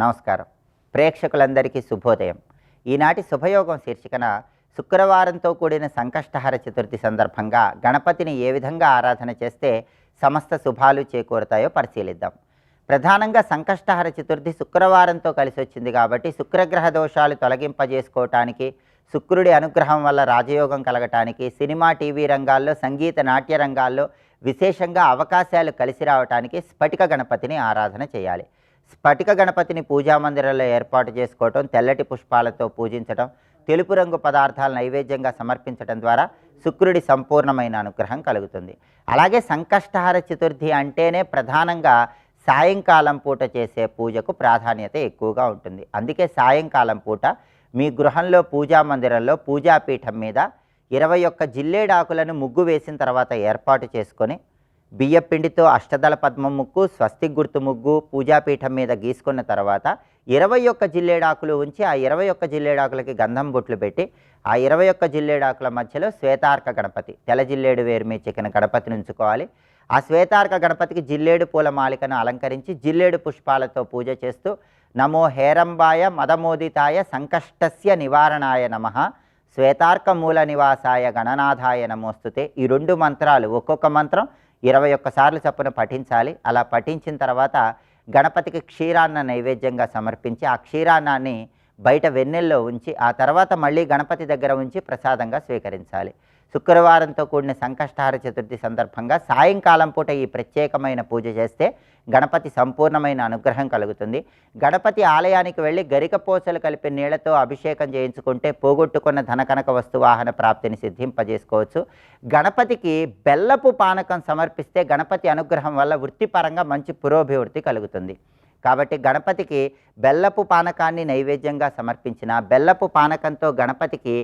నమస్కారం. ప్రేక్షకులందరికీ శుభోదయం. ఈనాటి శుభయోగం శీర్షికన శుక్రవారంతో కూడిన సంకష్టహర చతుర్థి సందర్భంగా గణపతిని ఏ విధంగా ఆరాధన చేస్తే సమస్త శుభాలు చేకూరుతాయో పరిశీలిద్దాం. ప్రధానంగా సంకష్టహర చతుర్థి శుక్రవారంతో కలిసి వచ్చింది కాబట్టి శుక్రగ్రహ దోషాలు తొలగింపజేసుకోవటానికి, శుక్రుడి అనుగ్రహం వల్ల రాజయోగం కలగటానికి, సినిమా టీవీ రంగాల్లో, సంగీత నాట్య రంగాల్లో విశేషంగా అవకాశాలు కలిసి రావటానికి స్ఫటిక గణపతిని ఆరాధన చేయాలి. స్ఫటిక గణపతిని పూజామందిరంలో ఏర్పాటు చేసుకోవటం, తెల్లటి పుష్పాలతో పూజించటం, తెలుపు రంగు పదార్థాల నైవేద్యంగా సమర్పించడం ద్వారా శుక్రుడి సంపూర్ణమైన అనుగ్రహం కలుగుతుంది. అలాగే సంకష్టహర చతుర్థి అంటేనే ప్రధానంగా సాయంకాలం పూట చేసే పూజకు ప్రాధాన్యత ఎక్కువగా ఉంటుంది. అందుకే సాయంకాలం పూట మీ గృహంలో పూజామందిరంలో పూజాపీఠం మీద 21 జిల్లేడాకులను ముగ్గు వేసిన తర్వాత ఏర్పాటు చేసుకొని బియ్యపిండితో అష్టదళ పద్మ ముగ్గు, స్వస్తిక్ గుర్తు ముగ్గు పూజాపీఠం మీద గీసుకున్న తర్వాత 21 జిల్లేడాకులు ఉంచి ఆ 21 జిల్లేడాకులకి గంధం బొట్లు పెట్టి ఆ 21 జిల్లేడాకుల మధ్యలో శ్వేతార్క గణపతి, తెల్ల జిల్లేడు వేరు మీద చెక్కిన గణపతిని ఉంచుకోవాలి. ఆ శ్వేతార్క గణపతికి జిల్లేడు పూల మాలికను అలంకరించి జిల్లేడు పుష్పాలతో పూజ చేస్తూ నమో హేరంబాయ మదమోదితాయ సంకష్టస్య నివారణాయ నమః శ్వేతార్క మూల నివాసాయ గణనాథాయ నమోస్తుతే ఈ 2 మంత్రాలు ఒక్కొక్క మంత్రం 21 సార్లు చొప్పున పఠించాలి. అలా పఠించిన తర్వాత గణపతికి క్షీరాన్న నైవేద్యంగా సమర్పించి ఆ క్షీరాన్నాన్ని బయట వెన్నెల్లో ఉంచి ఆ తర్వాత మళ్ళీ గణపతి దగ్గర ఉంచి ప్రసాదంగా స్వీకరించాలి. శుక్రవారంతో కూడిన సంకష్టహర చతుర్థి సందర్భంగా సాయంకాలం పూట ఈ ప్రత్యేకమైన పూజ చేస్తే గణపతి సంపూర్ణమైన అనుగ్రహం కలుగుతుంది. గణపతి ఆలయానికి వెళ్ళి గరికపోసలు కలిపి నీళ్లతో అభిషేకం చేయించుకుంటే పోగొట్టుకున్న ధనకనక వస్తువాహన ప్రాప్తిని సిద్ధింపజేసుకోవచ్చు. గణపతికి బెల్లపు పానకం సమర్పిస్తే గణపతి అనుగ్రహం వల్ల వృత్తిపరంగా మంచి పురోభివృద్ధి కలుగుతుంది. కాబట్టి గణపతికి బెల్లపు పానకాన్ని నైవేద్యంగా సమర్పించిన, బెల్లపు పానకంతో గణపతికి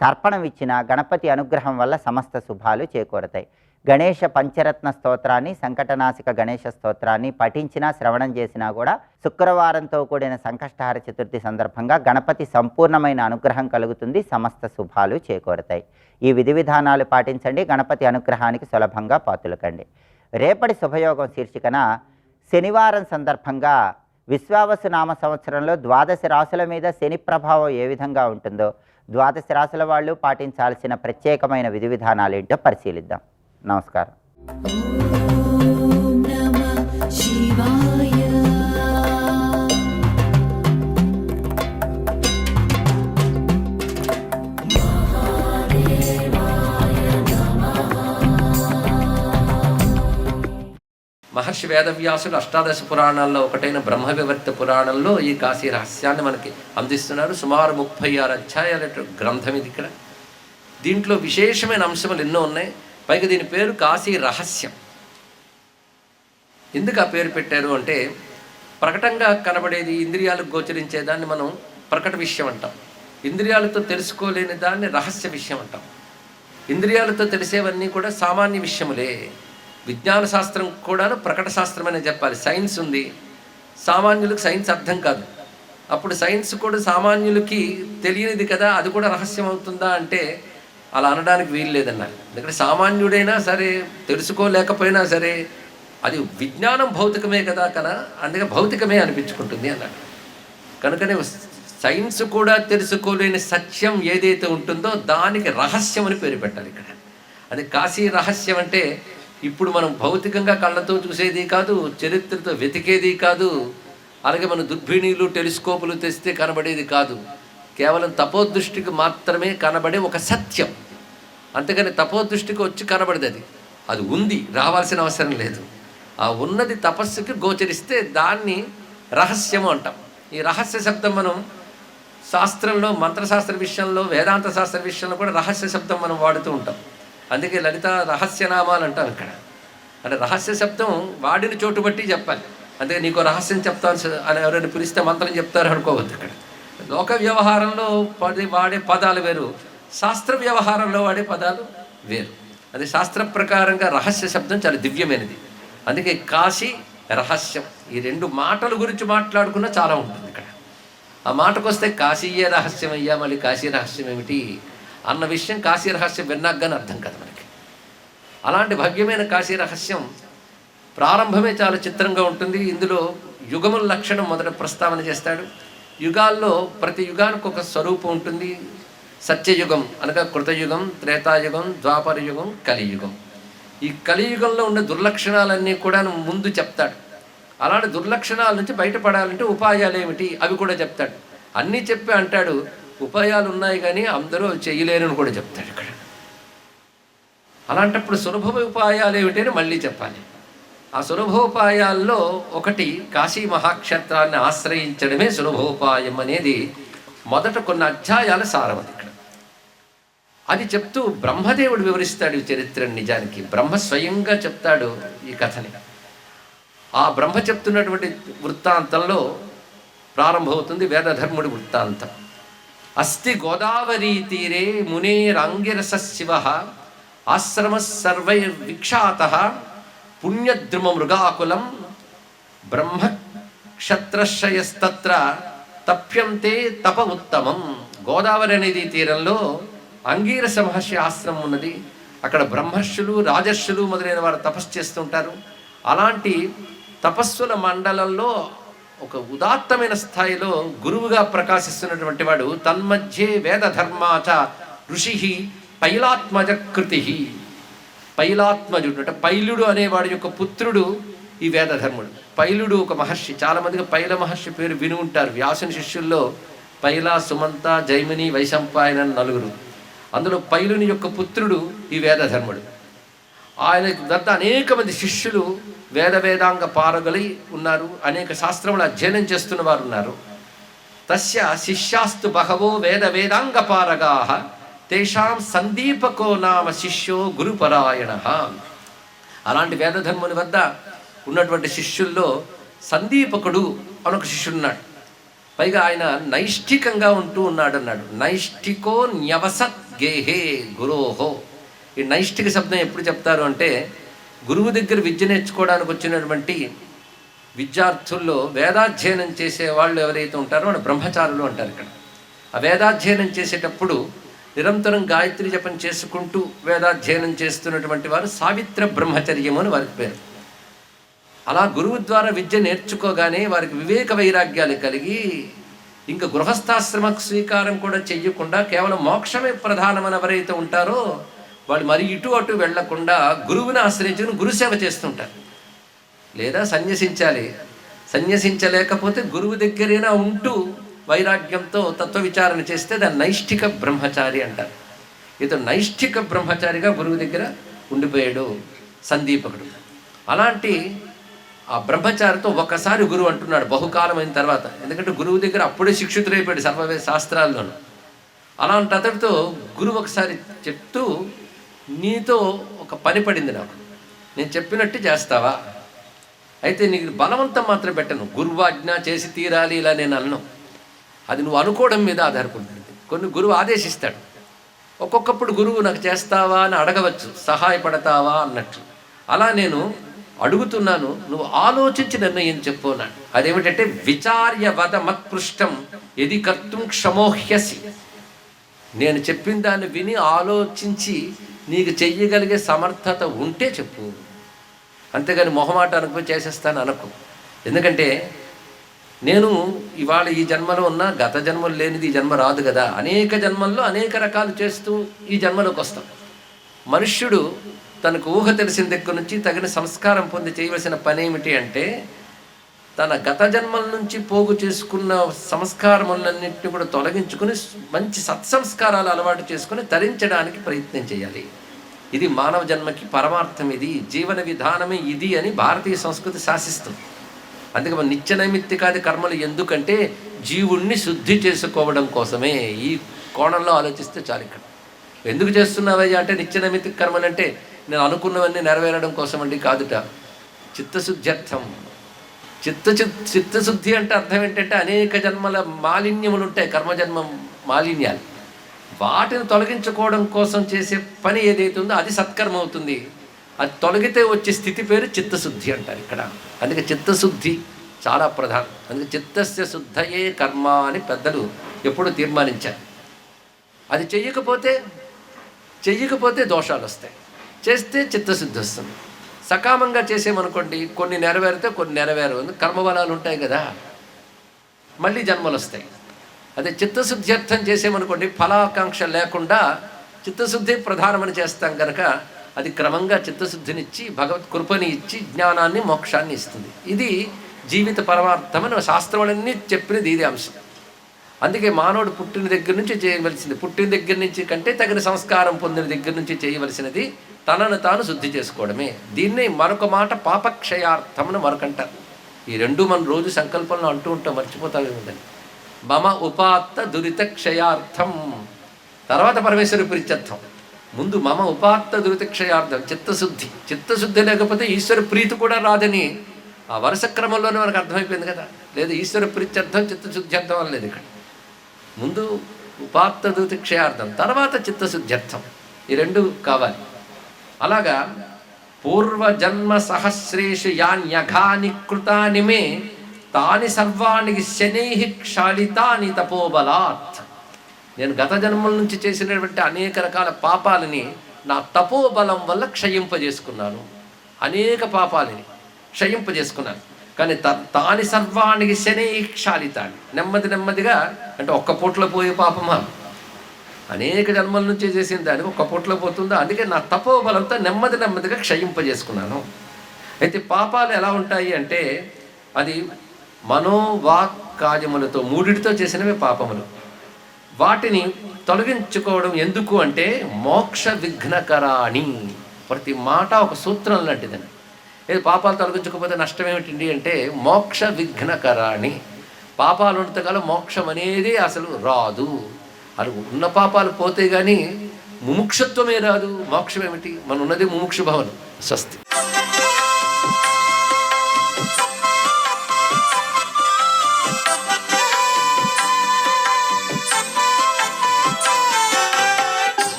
తర్పణం ఇచ్చిన గణపతి అనుగ్రహం వల్ల సమస్త శుభాలు చేకూరతాయి. గణేష పంచరత్న స్తోత్రాన్ని, సంకటనాశక గణేష స్తోత్రాన్ని పఠించినా శ్రవణం చేసినా కూడా శుక్రవారంతో కూడిన సంకష్టహర చతుర్థి సందర్భంగా గణపతి సంపూర్ణమైన అనుగ్రహం కలుగుతుంది, సమస్త శుభాలు చేకూరతాయి. ఈ విధి విధానాలు పాటించండి, గణపతి అనుగ్రహానికి సులభంగా పాతులకండి. రేపటి శుభయోగం శీర్షికన శనివారం సందర్భంగా విశ్వావసు నామ సంవత్సరంలో 12 రాశుల మీద శని ప్రభావం ఏ విధంగా ఉంటుందో 12 రాశుల వాళ్ళు పాటించాల్సిన ప్రత్యేకమైన విధి విధానాలు ఏంటో పరిశీలిద్దాం. నమస్కారం. మహర్షి వేదవ్యాసుడు అష్టాదశ పురాణాల్లో ఒకటైన బ్రహ్మవివర్త పురాణంలో ఈ కాశీ రహస్యాన్ని మనకి అందిస్తున్నారు. సుమారు 36 అధ్యాయాల గ్రంథం ఇది. ఇక్కడ దీంట్లో విశేషమైన అంశములు ఎన్నో ఉన్నాయి. పైగా దీని పేరు కాశీ రహస్యం. ఎందుకు ఆ పేరు పెట్టారు అంటే, ప్రకటంగా కనబడేది ఇంద్రియాలకు గోచరించేదాన్ని మనం ప్రకట విషయం అంటాం, ఇంద్రియాలతో తెలుసుకోలేని దాన్ని రహస్య విషయం అంటాం. ఇంద్రియాలతో తెలిసేవన్నీ కూడా సామాన్య విషయములే. విజ్ఞాన శాస్త్రం కూడాను ప్రకట శాస్త్రం అనే చెప్పాలి. సైన్స్ ఉంది, సామాన్యులకు సైన్స్ అర్థం కాదు. అప్పుడు సైన్స్ కూడా సామాన్యులకి తెలియనిది కదా, అది కూడా రహస్యం అవుతుందా అంటే అలా అనడానికి వీలు లేదన్నారు. ఎందుకంటే సామాన్యుడైనా సరే, తెలుసుకోలేకపోయినా సరే, అది విజ్ఞానం భౌతికమే కదా అందుకే భౌతికమే అనిపించుకుంటుంది అన్నాడు. కనుకనే సైన్స్ కూడా తెలుసుకోలేని సత్యం ఏదైతే ఉంటుందో దానికి రహస్యం అని పేరు పెట్టాలి. ఇక్కడ అది కాశీ రహస్యం అంటే ఇప్పుడు మనం భౌతికంగా కళ్ళతో చూసేది కాదు, చరిత్రతో వెతికేది కాదు, అలాగే మన దుర్బిణీలు టెలిస్కోపులు తెస్తే కనబడేది కాదు. కేవలం తపోదృష్టికి మాత్రమే కనబడే ఒక సత్యం. అంతేగాని తపోదృష్టికి వచ్చి కనబడదు, అది ఉంది, రావాల్సిన అవసరం లేదు. ఆ ఉన్నది తపస్సుకి గోచరిస్తే దాన్ని రహస్యము అంటాం. ఈ రహస్య శబ్దం మనం శాస్త్రంలో, మంత్రశాస్త్ర విషయంలో, వేదాంత శాస్త్ర విషయంలో కూడా రహస్య శబ్దం మనం వాడుతూ ఉంటాం. అందుకే లలిత రహస్యనామాలు అంటాం. ఇక్కడ అంటే రహస్య శబ్దం వాడిని చోటు బట్టి చెప్పాలి. అందుకే నీకు రహస్యం చెప్తాను అని ఎవరైనా పిలిస్తే మంత్రం చెప్తారు అనుకోవద్దు. ఇక్కడ లోక వ్యవహారంలో వాడే పదాలు వేరు, శాస్త్ర వ్యవహారంలో వాడే పదాలు వేరు. అది శాస్త్ర ప్రకారంగా రహస్య శబ్దం చాలా దివ్యమైనది. అందుకే కాశీ రహస్యం, ఈ 2 మాటల గురించి మాట్లాడుకున్నా చాలా ఉంటుంది. ఇక్కడ ఆ మాటకు వస్తే కాశీయే రహస్యం అయ్యా, మళ్ళీ కాశీ రహస్యం ఏమిటి అన్న విషయం కాశీ రహస్యం విన్నాక కానీ అర్థం కదా మనకి. అలాంటి భవ్యమైన కాశీ రహస్యం ప్రారంభమే చాలా చిత్రంగా ఉంటుంది. ఇందులో యుగముల లక్షణం మొదట ప్రస్తావన చేస్తాడు. యుగాల్లో ప్రతి యుగానికి ఒక స్వరూపం ఉంటుంది. సత్యయుగం అనగా కృతయుగం, త్రేతాయుగం, ద్వాపర యుగం, కలియుగం. ఈ కలియుగంలో ఉన్న దుర్లక్షణాలన్నీ కూడా ముందు చెప్తాడు. అలాంటి దుర్లక్షణాల నుంచి బయటపడాలంటే ఉపాయాలు ఏమిటి అవి కూడా చెప్తాడు. అన్నీ చెప్పి అంటాడు ఉపాయాలు ఉన్నాయి కానీ అందరూ చేయలేరని కూడా చెప్తాడు ఇక్కడ. అలాంటప్పుడు సులభ ఉపాయాలు ఏమిటి అని మళ్ళీ చెప్పాలి. ఆ సులభోపాయాల్లో ఒకటి కాశీ మహాక్షేత్రాన్ని ఆశ్రయించడమే సులభోపాయం అనేది మొదట కొన్ని అధ్యాయాల సారవది ఇక్కడ. అది చెప్తూ బ్రహ్మదేవుడు వివరిస్తాడు ఈ చరిత్రను. నిజానికి బ్రహ్మ స్వయంగా చెప్తాడు ఈ కథని. ఆ బ్రహ్మ చెప్తున్నటువంటి వృత్తాంతంలో ప్రారంభమవుతుంది వేదధర్ముడి వృత్తాంతం. అస్తి గోదావరీ తీరే మునేరాంగిరస శివ ఆశ్రమ సర్వైర్విక్షాత పుణ్యద్రుమ మృగాకులం బ్రహ్మక్షత్రశయస్తత్ర తప్యంతే తప ఉత్తమం. గోదావరి అనేది తీరంలో అంగీరస మహర్షి ఆశ్రమం ఉన్నది. అక్కడ బ్రహ్మర్షులు, రాజర్షులు మొదలైన వారు తపస్సు చేస్తుంటారు. అలాంటి తపస్సుల మండలంలో ఒక ఉదాత్తమైన స్థాయిలో గురువుగా ప్రకాశిస్తున్నటువంటి వాడు తన్మధ్యే వేదధర్మాచ ఋషి పైలాత్మజ కృతి. పైలాత్మజుడు అంటే పైలుడు అనేవాడి యొక్క పుత్రుడు ఈ వేదధర్ముడు. పైలుడు ఒక మహర్షి. చాలామందికి పైల మహర్షి పేరు విని ఉంటారు. వ్యాసుని శిష్యుల్లో పైల, సుమంత, జైమిని, వైశంపాయన నలుగురు. అందులో పైలుని యొక్క పుత్రుడు ఈ వేదధర్ముడు. ఆయన వద్ద అనేక మంది శిష్యులు వేదాంగ పారగలి ఉన్నారు. అనేక శాస్త్రములు అధ్యయనం చేస్తున్న వారు ఉన్నారు. తస్య శిష్యాస్తు బహవో వేదాంగ పారగాః తేషాం సందీపకో నామ శిష్యో గురుపరాయణ. అలాంటి వేదధర్ముని వద్ద ఉన్నటువంటి శిష్యుల్లో సందీపకుడు అనొక శిష్యుడున్నాడు. పైగా ఆయన నైష్ఠికంగా ఉంటూ ఉన్నాడు అన్నాడు. నైష్ఠికో న్యవసత్ గేహే గురోహో. ఈ నైష్ఠిక శబ్దం ఎప్పుడు చెప్తారు అంటే గురువు దగ్గర విద్య నేర్చుకోవడానికి వచ్చినటువంటి విద్యార్థుల్లో వేదాధ్యయనం చేసే వాళ్ళు ఎవరైతే ఉంటారో వాళ్ళు బ్రహ్మచారులు అంటారు ఇక్కడ. ఆ వేదాధ్యయనం చేసేటప్పుడు నిరంతరం గాయత్రి జపం చేసుకుంటూ వేదాధ్యయనం చేస్తున్నటువంటి వారు సావిత్ర బ్రహ్మచర్యము అని వారికి పేరు. అలా గురువు ద్వారా విద్య నేర్చుకోగానే వారికి వివేక వైరాగ్యాలు కలిగి ఇంకా గృహస్థాశ్రమ స్వీకారం కూడా చెయ్యకుండా కేవలం మోక్షమే ప్రధానమని ఎవరైతే ఉంటారో వాళ్ళు మరి ఇటు అటు వెళ్లకుండా గురువుని ఆశ్రయించుకుని గురుసేవ చేస్తుంటారు. లేదా సన్యసించాలి. సన్యసించలేకపోతే గురువు దగ్గరైనా ఉంటూ వైరాగ్యంతో తత్వ విచారణ చేస్తే దాన్ని నైష్ఠిక బ్రహ్మచారి అంటారు. ఇతను నైష్ఠిక బ్రహ్మచారిగా గురువు దగ్గర ఉండిపోయాడు సందీపకుడు. అలాంటి ఆ బ్రహ్మచారితో ఒకసారి గురువు అంటున్నాడు బహుకాలం అయిన తర్వాత. ఎందుకంటే గురువు దగ్గర అప్పుడే శిక్షితుడైపోయాడు సర్వవేద శాస్త్రాల్లోనూ. అలాంటి అతడితో గురువు ఒకసారి చెప్తూ నీతో ఒక పని పడింది, నాకు నేను చెప్పినట్టు చేస్తావా? అయితే నీకు బలవంతం మాత్రం పెట్టను, గురువాజ్ఞ చేసి తీరాలి ఇలా నేను అన్ను. అది నువ్వు అనుకోవడం మీద ఆధారపడుతుంది. కొన్ని గురువు ఆదేశిస్తాడు. ఒక్కొక్కప్పుడు గురువు నాకు చేస్తావా అని అడగవచ్చు, సహాయపడతావా అన్నట్టు. అలా నేను అడుగుతున్నాను, నువ్వు ఆలోచించి నిర్ణయం చెప్పు అన్నాడు. అదేమిటంటే విచార్య వద మత్పృష్టం ఎది కర్తుం క్షమోహ్యసి. నేను చెప్పిన దాన్ని విని ఆలోచించి నీకు చెయ్యగలిగే సమర్థత ఉంటే చెప్పు, అంతేగాని మొహమాట అనుకుని చేసేస్తాను అనకు. ఎందుకంటే నేను ఇవాళ ఈ జన్మలో ఉన్నా గత జన్మలు లేనిది ఈ జన్మ రాదు కదా. అనేక జన్మల్లో అనేక రకాలు చేస్తూ ఈ జన్మలోకి వస్తాం. మనుష్యుడు తనకు ఊహ తెలిసిన దగ్గర నుంచి తగిన సంస్కారం పొంది చేయవలసిన పని ఏమిటి అంటే తన గత జన్మల నుంచి పోగు చేసుకున్న సంస్కారములన్నింటినీ కూడా తొలగించుకుని మంచి సత్సంస్కారాలు అలవాటు చేసుకుని తరించడానికి ప్రయత్నం చేయాలి. ఇది మానవ జన్మకి పరమార్థం, ఇది జీవన విధానమే ఇది అని భారతీయ సంస్కృతి శాసిస్తుంది. అందుకే మన నిత్య నైమిత్తికాది కర్మలు ఎందుకంటే జీవుణ్ణి శుద్ధి చేసుకోవడం కోసమే. ఈ కోణంలో ఆలోచిస్తే చాలు. ఇక్కడ ఎందుకు చేస్తున్నావయ్యా అంటే నిత్య నైమిత్తిక కర్మలు అంటే నేను అనుకున్నవన్నీ నెరవేరడం కోసం అండి కాదుట, చిత్తశుద్ధ్యర్థం. చిత్తశుద్ధి అంటే అర్థం ఏంటంటే అనేక జన్మల మాలిన్యములు ఉంటాయి, కర్మజన్మ మాలిన్యాలు. వాటిని తొలగించుకోవడం కోసం చేసే పని ఏదైతే ఉందో అది సత్కర్మ అవుతుంది. అది తొలగితే వచ్చే స్థితి పేరు చిత్తశుద్ధి అంటారు ఇక్కడ. అందుకే చిత్తశుద్ధి చాలా ప్రధానం. అందుకే చిత్తస్య శుద్ధయే కర్మ అని పెద్దలు ఎప్పుడు తీర్మానించారు. అది చెయ్యకపోతే దోషాలు వస్తాయి, చేస్తే చిత్తశుద్ధి వస్తుంది. సకామంగా చేసేమనుకోండి కొన్ని నెరవేరితే కొన్ని నెరవేరు, కర్మబలాలు ఉంటాయి కదా, మళ్ళీ జన్మలు వస్తాయి. అదే చిత్తశుద్ధ్యర్థం చేసేమనుకోండి ఫలాకాంక్ష లేకుండా చిత్తశుద్ధి ప్రధానమని చేస్తాం కనుక అది క్రమంగా చిత్తశుద్ధినిచ్చి భగవత్ కృపని ఇచ్చి జ్ఞానాన్ని మోక్షాన్ని ఇస్తుంది. ఇది జీవిత పరమార్థమని శాస్త్రములన్నీ చెప్పినది ఇది అంశం. అందుకే మానవుడు పుట్టిన దగ్గర నుంచి చేయవలసింది, పుట్టిన దగ్గర నుంచి కంటే తగిన సంస్కారం పొందిన దగ్గర నుంచి చేయవలసినది తనను తాను శుద్ధి చేసుకోవడమే. దీన్నే మరొక మాట పాపక్షయార్థమని మరొకంటారు. ఈ రెండు మనం రోజు సంకల్పంలో అంటూ ఉంటాం, మర్చిపోతామేముందని. మమ ఉపాత్త దురిత క్షయార్థం, తర్వాత పరమేశ్వరి ప్రీత్యర్థం. ముందు మమ ఉపాత్త దురిత క్షయార్థం చిత్తశుద్ధి. చిత్తశుద్ధి లేకపోతే ఈశ్వర ప్రీతి కూడా రాదని ఆ వరుస క్రమంలోనే మనకు అర్థమైపోయింది కదా. లేదు ఈశ్వర ప్రీత్యర్థం చిత్తశుద్ధ్యర్థం అని లేదు ఇక్కడ. ముందు ఉపాత్త దురిత క్షయార్థం, తర్వాత చిత్తశుద్ధ్యర్థం, ఈ రెండు కావాలి. అలాగా పూర్వజన్మ సహస్రేషు యాన్యఘాని కృతాని మే తాని సర్వాణి శనై క్షాళితాని తపోబలాత్. నేను గత జన్మల నుంచి చేసినటువంటి అనేక రకాల పాపాలని నా తపోబలం వల్ల క్షయింపజేసుకున్నాను. అనేక పాపాలని క్షయింపజేసుకున్నాను. కానీ తాని సర్వాణి శనై క్షాళితాని, నెమ్మది నెమ్మదిగా, అంటే ఒక్క పూటలో పోయే పాపమా, అనేక జన్మల నుంచి చేసిన దానికి ఒక్క పూటలో పోతుందో, అందుకే నా తపోబలంతో నెమ్మది నెమ్మదిగా క్షయింపజేసుకున్నాను. అయితే పాపాలు ఎలా ఉంటాయి అంటే అది మనోవాక్ కాయములతో మూడిటితో చేసినవే పాపములు. వాటిని తొలగించుకోవడం ఎందుకు అంటే మోక్ష విఘ్నకరాణి. ప్రతి మాట ఒక సూత్రం లాంటిదని. ఇది పాపాలు తొలగించకపోతే నష్టం ఏమిటండి అంటే మోక్ష విఘ్నకరాణి. పాపాలు ఉన్నంతకాలం మోక్షం అనేది అసలు రాదు. అది ఉన్న పాపాలు పోతే కానీ ముముక్షత్వమే రాదు. మోక్షం ఏమిటి? మన ఉన్నది ముముక్షు భవనం. స్వస్తి.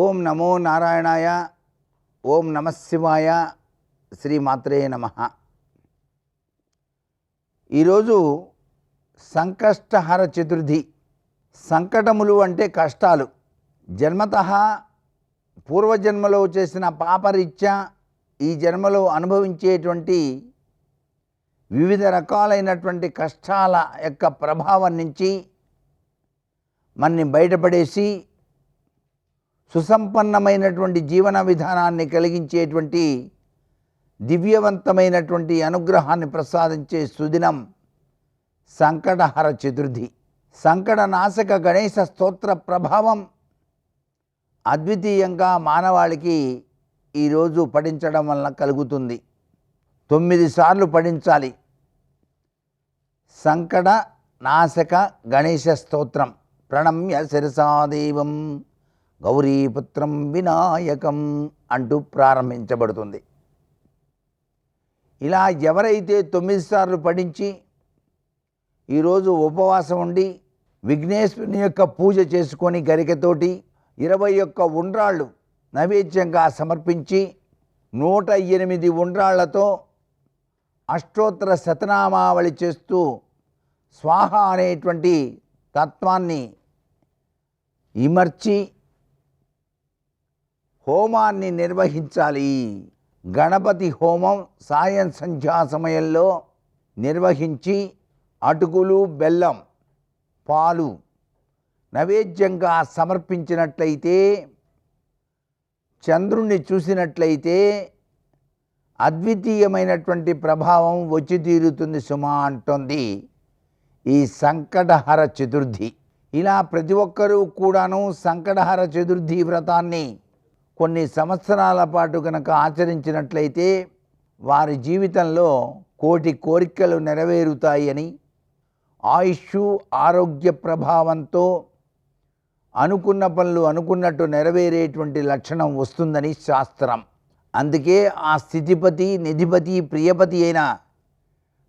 ఓం నమో నారాయణాయ. ఓం నమః శివాయ. శ్రీమాత్రే నమః. ఈరోజు సంకష్టహర చతుర్థి. సంకటములు అంటే కష్టాలు. జన్మతః పూర్వజన్మలో చేసిన పాపరీత్యా ఈ జన్మలో అనుభవించేటువంటి వివిధ రకాలైనటువంటి కష్టాల యొక్క ప్రభావం నుంచి మన్ని బయటపడేసి సుసంపన్నమైనటువంటి జీవన విధానాన్ని కలిగించేటువంటి దివ్యవంతమైనటువంటి అనుగ్రహాన్ని ప్రసాదించే సుదినం సంకటహర చతుర్థి. సంకటనాశక గణేశ స్తోత్ర ప్రభావం అద్వితీయంగా మానవాళికి ఈరోజు పఠించడం వలన కలుగుతుంది. 9 సార్లు పఠించాలి. సంకట నాశక గణేశ స్తోత్రం. ప్రణమ్య శిరసాదేవం గౌరీపుత్రం వినాయకం అంటూ ప్రారంభించబడుతుంది. ఇలా ఎవరైతే 9 సార్లు పఠించి ఈరోజు ఉపవాసం ఉండి విఘ్నేశ్వరుని యొక్క పూజ చేసుకొని గరికతోటి 21 ఉండ్రాళ్ళు నైవేద్యంగా సమర్పించి 108 ఉండ్రాళ్లతో అష్టోత్తర శతనామావళి చేస్తూ స్వాహ అనేటువంటి తత్వాన్ని ఇమర్చి హోమాన్ని నిర్వహించాలి. గణపతి హోమం సాయం సంధ్యా సమయంలో నిర్వహించి అటుకులు, బెల్లం, పాలు నైవేద్యంగా సమర్పించినట్లయితే, చంద్రుణ్ణి చూసినట్లయితే అద్వితీయమైనటువంటి ప్రభావం వచ్చి తీరుతుంది సుమా అంటోంది ఈ సంకటహర చతుర్థి. ఇలా ప్రతి ఒక్కరూ కూడాను సంకటహర చతుర్థి వ్రతాన్ని కొన్ని సంవత్సరాల పాటు కనుక ఆచరించినట్లయితే వారి జీవితంలో కోటి కోరికలు నెరవేరుతాయని, ఆయుష్ ఆరోగ్య ప్రభావంతో అనుకున్న పనులు అనుకున్నట్టు నెరవేరేటువంటి లక్షణం వస్తుందని శాస్త్రం. అందుకే ఆ స్థితిపతి, నిధిపతి, ప్రియపతి అయిన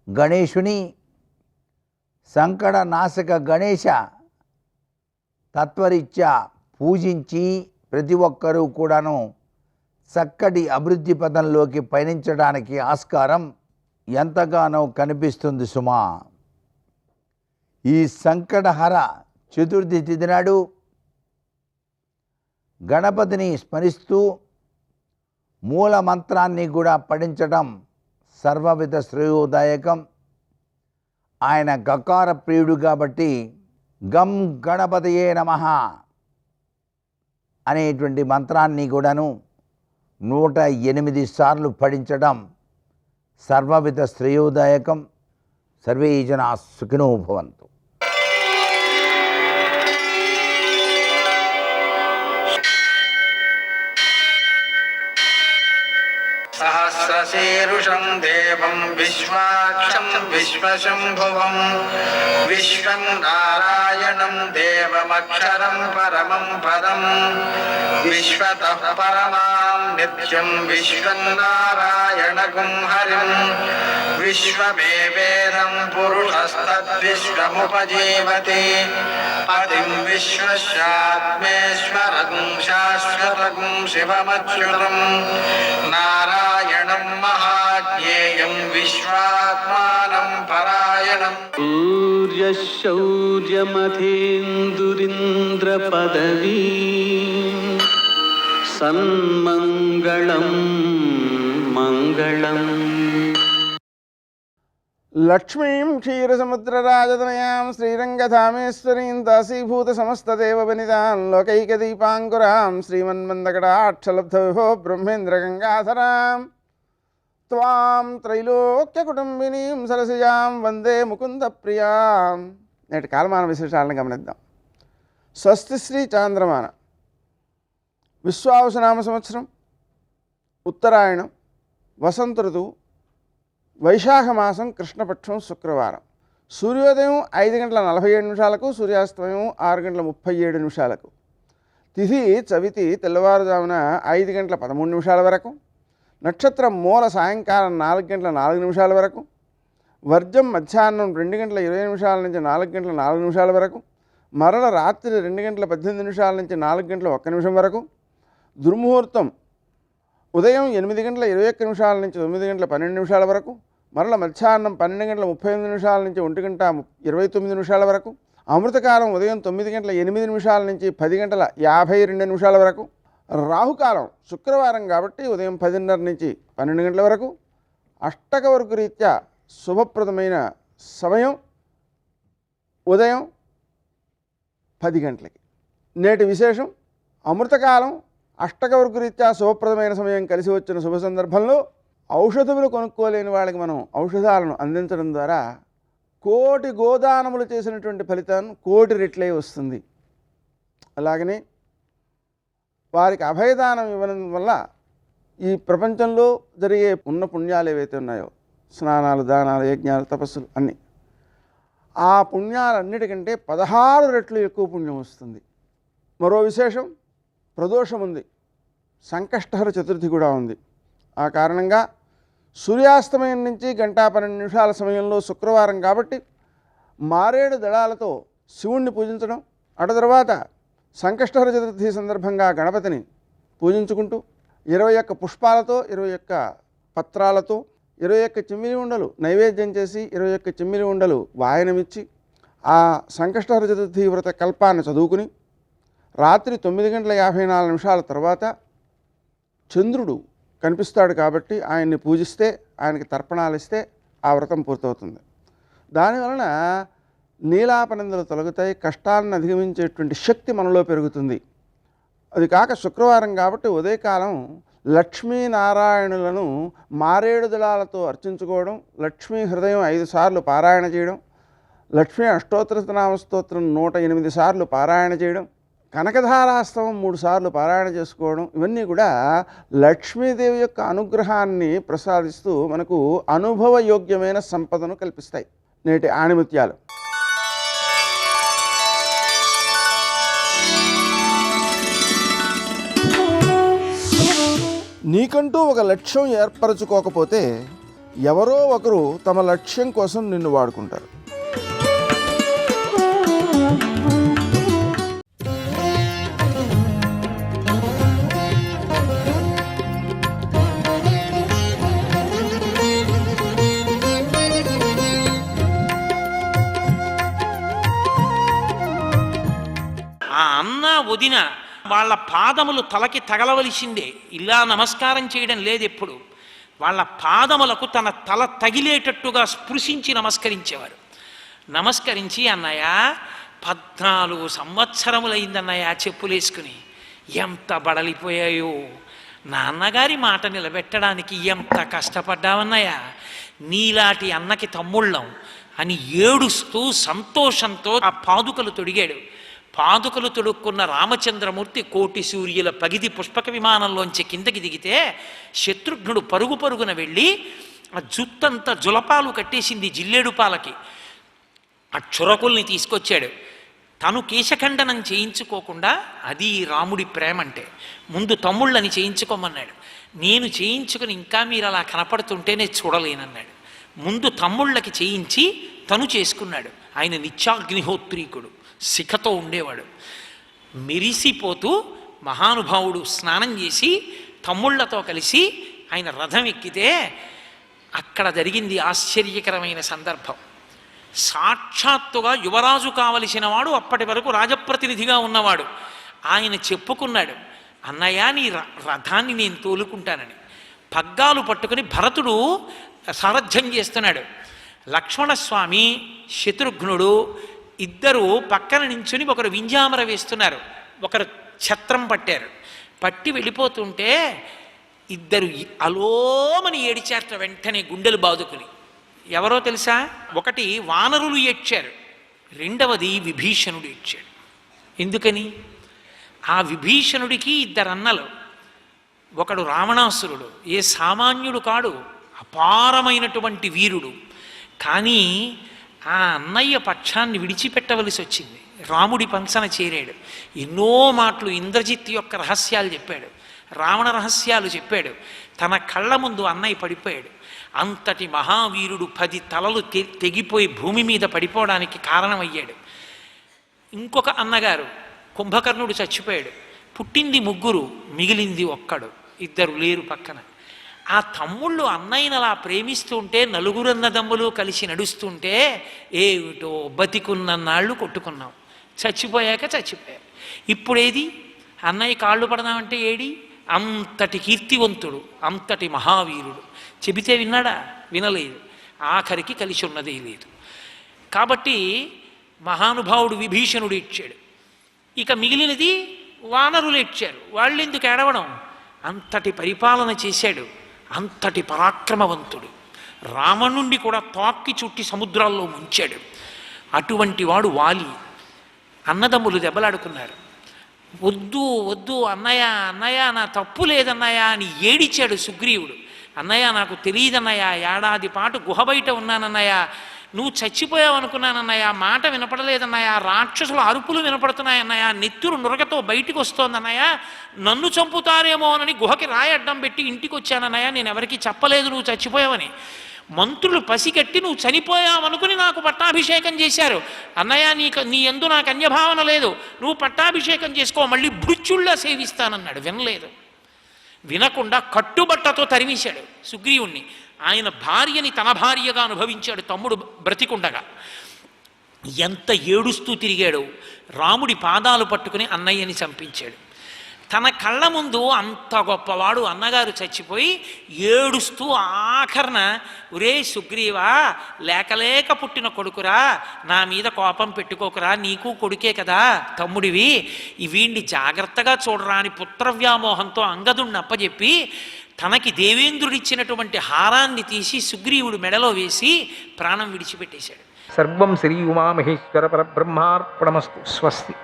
గణేశుని సంకట నాశక గణేశ తత్వరీత్యా పూజించి ప్రతి ఒక్కరూ కూడాను చక్కటి అభివృద్ధి పదంలోకి పయనించడానికి ఆస్కారం ఎంతగానో కనిపిస్తుంది సుమా. ఈ సంకటహర చతుర్థి తిథి నాడు గణపతిని స్మరిస్తూ మూల మంత్రాన్ని కూడా పఠించడం సర్వవిధ శ్రేయోదాయకం. ఆయన గకార ప్రియుడు కాబట్టి గం గణపతయే నమః అనేటువంటి మంత్రాన్ని కూడాను 108 సార్లు పఠించడం సర్వవిధ శ్రేయోదాయకం. సర్వే జనా సుఖినో భవంతు. सहस्रशीर्षं देवं विश्वाक्षं विश्वशम्भुवं विश्वं नारायणं देवमक्षरं परमं पदं विश्वतः परमां नित्यं विश्वं नारायणगुं हरिं विश्वमेवेदं पुरुषस्तद्विश्वमुपजीवति पतिं विश्वस्यात्मेश्वरगुं शाश्वतगुं शिवमच्युतं नारायणं महाज्ञेयं विश्वात्मानं परायणम् सूर्यशौर्यमथेन्दुरिन्द्रपदवी सन्मङ्गलं मङ्गलम् లక్ష్మీం క్షీరసముద్రరాజతనయాం శ్రీరంగధామేశ్వరీం దాసీభూతసమస్తదేవవనితాం లోకైకదీపాంకురాం శ్రీమన్మందకటాక్షలబ్ధవిభో బ్రహ్మేంద్రగంగాధరాం త్వాం త్రైలోక్యకుటుంబినీం సరసిజాం వందే ముకుందప్రియాం. నేటి కాలమాన విశేషాలను గమనిద్దాం. స్వస్తి శ్రీ చాంద్రమాన విశ్వావసునామ సంవత్సరం, ఉత్తరాయణం, వసంత ఋతువు, వైశాఖ మాసం, కృష్ణపక్షం, శుక్రవారం. సూర్యోదయం 5:47 సూర్యాస్తమయం 6:37. తిథి చవితి తెల్లవారుజామున 5:13 వరకు. నక్షత్రం మూల సాయంకాలం 4:04 వరకు. వర్జం మధ్యాహ్నం 2:20 నుంచి 4:04 వరకు. మరల రాత్రి 2:18 నుంచి 4:01 వరకు. దుర్ముహూర్తం ఉదయం 8:21 నుంచి 9:12 వరకు. మరల మధ్యాహ్నం 12:35 నుంచి 1:29 వరకు. అమృతకాలం ఉదయం 9:08 నుంచి 10:52 వరకు. రాహుకాలం శుక్రవారం కాబట్టి ఉదయం 10:30 నుంచి 12 గంటల వరకు. అష్టక వరకు రీత్యా శుభప్రదమైన సమయం ఉదయం 10 గంటలకి. నేటి విశేషం అమృతకాలం అష్టక వరకు రీత్యా శుభప్రదమైన సమయం కలిసి వచ్చిన శుభ సందర్భంలో ఔషధములు కొనుక్కోలేని వాళ్ళకి మనం ఔషధాలను అందించడం ద్వారా 1,000,000 గోదానములు చేసినటువంటి ఫలితాన్ని 1,000,000 రెట్లై వస్తుంది. అలాగనే వారికి అభయదానం ఇవ్వడం వల్ల ఈ ప్రపంచంలో జరిగే ఉన్న పుణ్యాలు ఏవైతే ఉన్నాయో, స్నానాలు, దానాలు, యజ్ఞాలు, తపస్సులు అన్నీ, ఆ పుణ్యాలన్నిటికంటే 16 రెట్లు ఎక్కువ పుణ్యం వస్తుంది. మరో విశేషం, ప్రదోషం ఉంది, సంకష్టహర చతుర్థి కూడా ఉంది. ఆ కారణంగా సూర్యాస్తమయం నుంచి 1:12 సమయంలో శుక్రవారం కాబట్టి మారేడు దళాలతో శివుణ్ణి పూజించడం, అటు తర్వాత సంకష్టహర చతుర్థి సందర్భంగా గణపతిని పూజించుకుంటూ 21 పుష్పాలతో, 21 పత్రాలతో, 21 చిమ్మిలి ఉండలు నైవేద్యం చేసి 21 చిమ్మిలి ఉండలు వాయనమిచ్చి ఆ సంకష్టహర చతుర్థి వ్రత కల్పాన్ని చదువుకుని రాత్రి 9:54 తర్వాత చంద్రుడు కనిపిస్తాడు కాబట్టి ఆయన్ని పూజిస్తే, ఆయనకి తర్పణాలు ఇస్తే ఆ వ్రతం పూర్తవుతుంది. దానివలన నీలాపనిందలు తొలగుతాయి, కష్టాలను అధిగమించేటువంటి శక్తి మనలో పెరుగుతుంది. అది కాక శుక్రవారం కాబట్టి ఉదయకాలం లక్ష్మీనారాయణులను మారేడు దళాలతో అర్చించుకోవడం, లక్ష్మీ హృదయం 5 సార్లు పారాయణ చేయడం, లక్ష్మీ అష్టోత్తరనామ స్తోత్రం 108 సార్లు పారాయణ చేయడం, కనకధారాస్తవం 3 సార్లు పారాయణ చేసుకోవడం, ఇవన్నీ కూడా లక్ష్మీదేవి యొక్క అనుగ్రహాన్ని ప్రసాదిస్తూ మనకు అనుభవయోగ్యమైన సంపదను కల్పిస్తాయి. నేటి ఆణిముత్యాలు. నీకంటూ ఒక లక్ష్యం ఏర్పరచుకోకపోతే ఎవరో ఒకరు తమ లక్ష్యం కోసం నిన్ను వాడుకుంటారు. ఆ అన్న వదిన వాళ్ళ పాదములు తలకి తగలవలసిందే, ఇలా నమస్కారం చేయడం లేదు ఎప్పుడు. వాళ్ళ పాదములకు తన తల తగిలేటట్టుగా స్పృశించి నమస్కరించేవారు. నమస్కరించి, అన్నయ్య 14 సంవత్సరములైందన్నయ్య చెప్పులేసుకుని, ఎంత బడలిపోయాయో, నాన్నగారి మాట నిలబెట్టడానికి ఎంత కష్టపడ్డావన్నయ్య, నీలాంటి అన్నకి తమ్ముళ్ళం అని ఏడుస్తూ సంతోషంతో ఆ పాదుకలు తొడిగాడు. పాదుకలు తొడుక్కున్న రామచంద్రమూర్తి కోటి సూర్యుల పగిది పుష్పక విమానంలోంచి కిందకి దిగితే శత్రుఘ్నుడు పరుగు పరుగున వెళ్ళి ఆ జుత్తంతా జులపాలు కట్టేసింది జిల్లేడు పాలకి. ఆ చురకుల్ని తీసుకొచ్చాడు. తను కేశఖండనం చేయించుకోకుండా, అది రాముడి ప్రేమ అంటే, ముందు తమ్ముళ్ళని చేయించుకోమన్నాడు. నేను చేయించుకుని ఇంకా మీరు అలా కనపడుతుంటేనే చూడలేనన్నాడు. ముందు తమ్ముళ్ళకి చేయించి తను చేసుకున్నాడు. ఆయన నిత్యాగ్నిహోత్రీకుడు, శిఖతో ఉండేవాడు. మెరిసిపోతూ మహానుభావుడు స్నానం చేసి తమ్ముళ్లతో కలిసి ఆయన రథం ఎక్కితే అక్కడ జరిగింది ఆశ్చర్యకరమైన సందర్భం. సాక్షాత్తుగా యువరాజు కావలసిన వాడు, అప్పటి వరకు రాజప్రతినిధిగా ఉన్నవాడు, ఆయన చెప్పుకున్నాడు, అన్నయ్య నీ రథాన్ని నేను తోలుకుంటానని. పగ్గాలు పట్టుకుని భరతుడు సారథ్యం చేస్తున్నాడు. లక్ష్మణస్వామి, శత్రుఘ్నుడు ఇద్దరు పక్కన నించుని ఒకరు వింజామర వేస్తున్నారు, ఒకరు ఛత్రం పట్టారు. పట్టి వెళ్ళిపోతుంటే ఇద్దరు అలోమని ఏడిచారట వెంటనే గుండెలు బాదుకుని. ఎవరో తెలుసా? ఒకటి వానరులు ఏడ్చారు, రెండవది విభీషణుడు ఏడ్చాడు. ఎందుకని? ఆ విభీషణుడికి ఇద్దరు అన్నలు. ఒకడు రావణాసురుడు, ఏ సామాన్యుడు కాడు, అపారమైనటువంటి వీరుడు. కానీ ఆ అన్నయ్య పక్షాన్ని విడిచిపెట్టవలసి వచ్చింది. రాముడి పంచన చేరాడు. ఎన్నో మాటలు ఇంద్రజిత్ యొక్క రహస్యాలు చెప్పాడు, రావణ రహస్యాలు చెప్పాడు. తన కళ్ళ ముందు అన్నయ్య పడిపోయాడు. అంతటి మహావీరుడు 10 తలలు తెగిపోయి భూమి మీద పడిపోవడానికి కారణమయ్యాడు. ఇంకొక అన్నగారు కుంభకర్ణుడు చచ్చిపోయాడు. పుట్టింది 3, మిగిలింది ఒక్కడు, ఇద్దరు లేరు పక్కన. ఆ తమ్ముళ్ళు అన్నయ్యను అలా ప్రేమిస్తుంటే, నలుగురన్నదమ్ములు కలిసి నడుస్తుంటే, ఏమిటో బతికున్నన్నాళ్ళు కొట్టుకున్నాం, చచ్చిపోయాక చచ్చిపోయారు. ఇప్పుడేది? అన్నయ్య కాళ్ళు పడదామంటే ఏడి? అంతటి కీర్తివంతుడు, అంతటి మహావీరుడు. చెబితే విన్నాడా? వినలేదు. ఆఖరికి కలిసి ఉన్నదే లేదు. కాబట్టి మహానుభావుడు విభీషణుడు ఇచ్చాడు. ఇక మిగిలినది వానరులు ఇచ్చారు. వాళ్ళు ఎందుకు ఏడవడం? అంతటి పరిపాలన చేశాడు, అంతటి పరాక్రమవంతుడు. రావణుణ్ణి కూడా తాక్కి చుట్టి సముద్రాల్లో ముంచాడు. అటువంటి వాడు వాలి. అన్నదమ్ములు దెబ్బలాడుకున్నారు. వద్దు వద్దు అన్నయ్య, అన్నయ్య నా తప్పు లేదన్నయ్య అని ఏడిచాడు సుగ్రీవుడు. అన్నయ్య నాకు తెలియదన్నయ్య, ఏడాది పాటు గుహ బయట ఉన్నానన్నయ్య, నువ్వు చచ్చిపోయావనుకున్నానన్నయ్య, మాట వినపడలేదన్నయ్య, రాక్షసుల అరుపులు వినపడుతున్నాయన్నయ్య, నెత్తురు నురగతో బయటికి వస్తోందన్నయ్య, నన్ను చంపుతారేమోనని గుహకి రాయడ్డం పెట్టి ఇంటికి వచ్చానన్నయ్య, నేను ఎవరికి చెప్పలేదు నువ్వు చచ్చిపోయావని. మంత్రులు పసిగట్టి నువ్వు చనిపోయావనుకుని నాకు పట్టాభిషేకం చేశారు. అన్నయ్య నీ యందు నాకు అన్యభావన లేదు, నువ్వు పట్టాభిషేకం చేసుకో, మళ్ళీ భృత్యుళ్ళ సేవిస్తానన్నాడు. వినలేదు. వినకుండా కట్టుబట్టతో తరిమేశాడు సుగ్రీవుణ్ణి. ఆయన భార్యని తన భార్యగా అనుభవించాడు తమ్ముడు బ్రతికుండగా. ఎంత ఏడుస్తూ తిరిగాడు. రాముడి పాదాలు పట్టుకుని అన్నయ్యని చంపించాడు. తన కళ్ళ ముందు అంత గొప్పవాడు అన్నగారు చచ్చిపోయి ఏడుస్తూ ఆఖరణ, ఒరే సుగ్రీవా, లేకలేక పుట్టిన కొడుకురా, నా మీద కోపం పెట్టుకోకురా, నీకు కొడుకే కదా, తమ్ముడివి, వీణ్ణి జాగ్రత్తగా చూడరా అని పుత్రవ్యామోహంతో అంగదుణ్ణి అప్పచెప్పి తనకి దేవేంద్రుడిచ్చినటువంటి హారాన్ని తీసి సుగ్రీవుడు మెడలో వేసి ప్రాణం విడిచిపెట్టేశాడు. సర్వం శ్రీ ఉమామహేశ్వర పరబ్రహ్మార్పణమస్తు. స్వస్తి.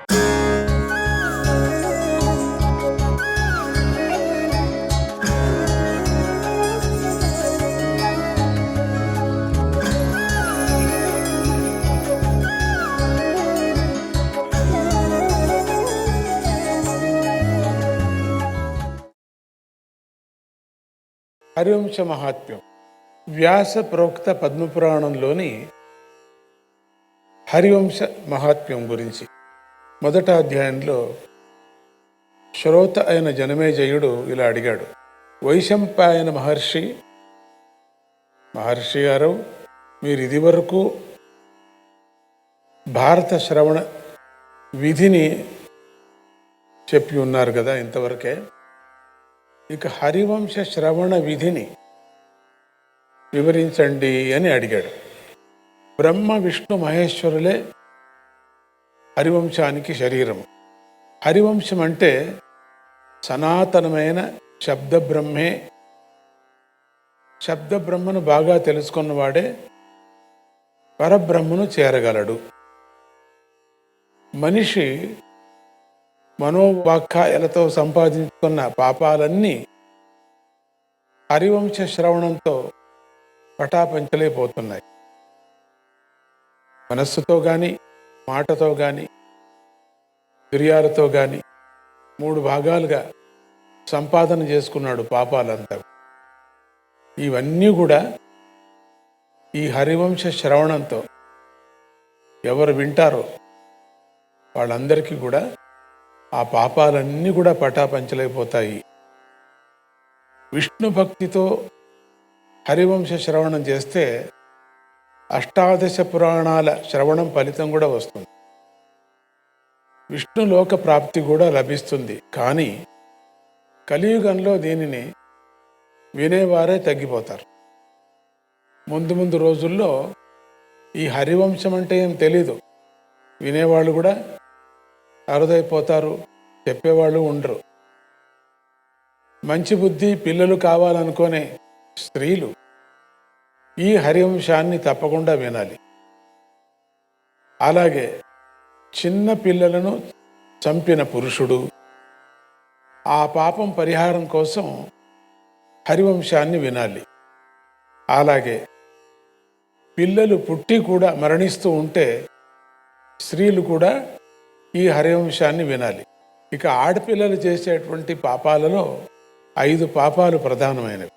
హరివంశ మహాత్మ్యం. వ్యాస ప్రోక్త పద్మపురాణంలోని హరివంశ మహాత్మ్యం గురించి మొదట అధ్యాయంలో శ్రోత అయిన జనమేజయుడు ఇలా అడిగాడు. వైశంపాయన మహర్షి గారు, మీరు ఇదివరకు భారత శ్రవణ విధిని చెప్పి ఉన్నారు కదా ఇంతవరకే. ఇక హరివంశ శ్రవణ విధిని వివరించండి అని అడిగాడు. బ్రహ్మ విష్ణు మహేశ్వరులే హరివంశానికి శరీరం. హరివంశం అంటే సనాతనమైన శబ్దబ్రహ్మే. శబ్దబ్రహ్మను బాగా తెలుసుకున్నవాడే పరబ్రహ్మను చేరగలడు. మనిషి మనోవాక్కాయలతో సంపాదించుకున్న పాపాలన్నీ హరివంశ శ్రవణంతో పటాపంచలైపోతున్నాయి. మనస్సుతో కానీ, మాటతో కానీ, ఇంద్రియాలతో కానీ 3 భాగాలుగా సంపాదన చేసుకున్నాడు పాపాలంతా. ఇవన్నీ కూడా ఈ హరివంశ శ్రవణంతో ఎవరు వింటారో వాళ్ళందరికీ కూడా ఆ పాపాలన్నీ కూడా పటాపంచలైపోతాయి. విష్ణు భక్తితో హరివంశ శ్రవణం చేస్తే అష్టాదశ పురాణాల శ్రవణం ఫలితం కూడా వస్తుంది. విష్ణులోక ప్రాప్తి కూడా లభిస్తుంది. కానీ కలియుగంలో దీనిని వినేవారే తగ్గిపోతారు. ముందు రోజుల్లో ఈ హరివంశం అంటే ఏం తెలీదు. వినేవాళ్ళు కూడా అరుదైపోతారు, చెప్పేవాళ్ళు ఉండరు. మంచి బుద్ధి పిల్లలు కావాలనుకునే స్త్రీలు ఈ హరివంశాన్ని తప్పకుండా వినాలి. అలాగే చిన్న పిల్లలను చంపిన పురుషుడు ఆ పాపం పరిహారం కోసం హరివంశాన్ని వినాలి. అలాగే పిల్లలు పుట్టి కూడా మరణిస్తూ ఉంటే స్త్రీలు కూడా ఈ హరివంశాన్ని వినాలి. ఇక ఆడపిల్లలు చేసేటువంటి పాపాలలో 5 పాపాలు ప్రధానమైనవి.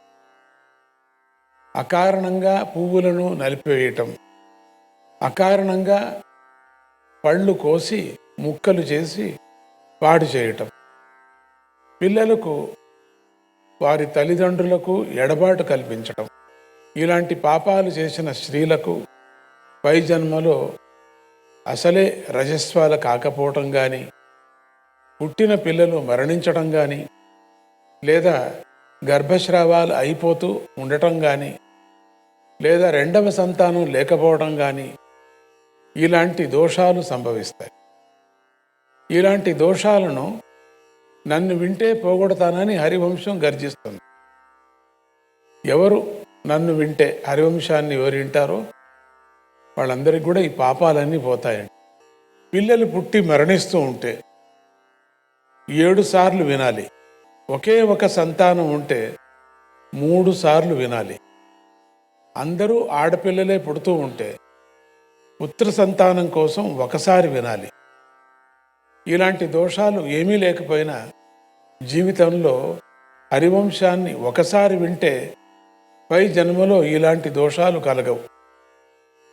అకారణంగా పువ్వులను నలిపివేయటం, అకారణంగా పళ్ళు కోసి ముక్కలు చేసి పాడు చేయటం, పిల్లలకు వారి తల్లిదండ్రులకు ఎడబాటు కల్పించటం. ఇలాంటి పాపాలు చేసిన స్త్రీలకు పై జన్మలో అసలే రజస్వాల కాకపోవటం కానీ, పుట్టిన పిల్లలు మరణించటం కానీ, లేదా గర్భస్రావాలు అయిపోతూ ఉండటం కానీ, లేదా 2వ సంతానం లేకపోవడం కానీ ఇలాంటి దోషాలు సంభవిస్తాయి. ఇలాంటి దోషాలను నన్ను వింటే పోగొడతానని హరివంశం గర్జిస్తుంది. ఎవరు నన్ను వింటే, హరివంశాన్ని ఎవరు వింటారో వాళ్ళందరికీ కూడా ఈ పాపాలన్నీ పోతాయండి. పిల్లలు పుట్టి మరణిస్తూ ఉంటే 7 సార్లు వినాలి. ఒకే ఒక సంతానం ఉంటే 3 సార్లు వినాలి. అందరూ ఆడపిల్లలే పుడుతూ ఉంటే పుత్ర సంతానం కోసం ఒకసారి వినాలి. ఇలాంటి దోషాలు ఏమీ లేకపోయినా జీవితంలో హరివంశాన్ని ఒకసారి వింటే పై జన్మలో ఇలాంటి దోషాలు కలగవు.